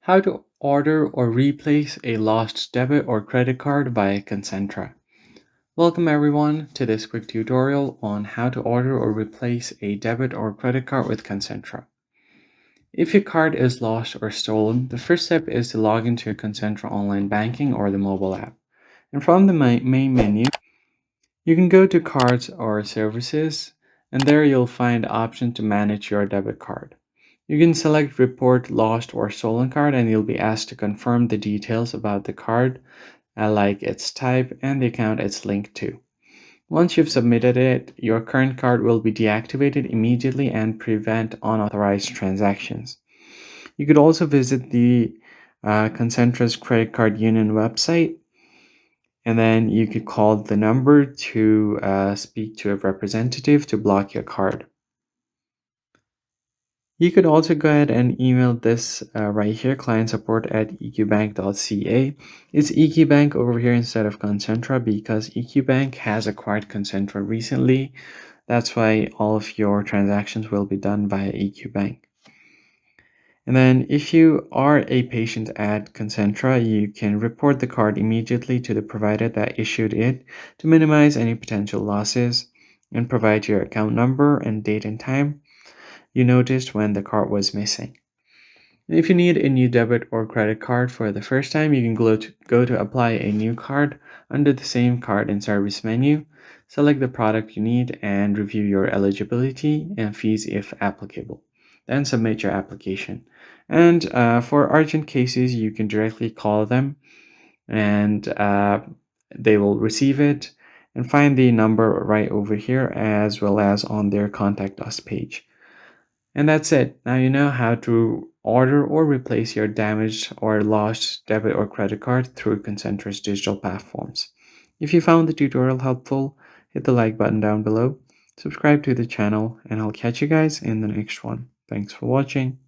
How to order or replace a lost debit or credit card via Concentra. Welcome everyone to this quick tutorial on how to order or replace a debit or credit card with Concentra. If your card is lost or stolen, the first step is to log into your Concentra online banking or the mobile app. And from the main menu, you can go to Cards or Services, and there you'll find the option to manage your debit card. You can select Report Lost or Stolen Card, and you'll be asked to confirm the details about the card, like its type and the account it's linked to. Once you've submitted it, your current card will be deactivated immediately and prevent unauthorized transactions. You could also visit the Concentra's Credit Card Union website, and then you could call the number to speak to a representative to block your card. You could also go ahead and email this right here, client support at eqbank.ca. It's eqbank over here instead of Concentra because eqbank has acquired Concentra recently. That's why all of your transactions will be done via eqbank. And then if you are a patient at Concentra, you can report the card immediately to the provider that issued it to minimize any potential losses and provide your account number and date and time you noticed when the card was missing. If you need a new debit or credit card for the first time, you can go to apply a new card under the same card and service menu, select the product you need, and review your eligibility and fees if applicable. Then submit your application. And for urgent cases, you can directly call them and they will receive it and find the number right over here as well as on their contact us page. And that's it. Now you know how to order or replace your damaged or lost debit or credit card through Concentra's digital platforms. If you found the tutorial helpful, hit the like button down below, subscribe to the channel, and I'll catch you guys in the next one. Thanks for watching.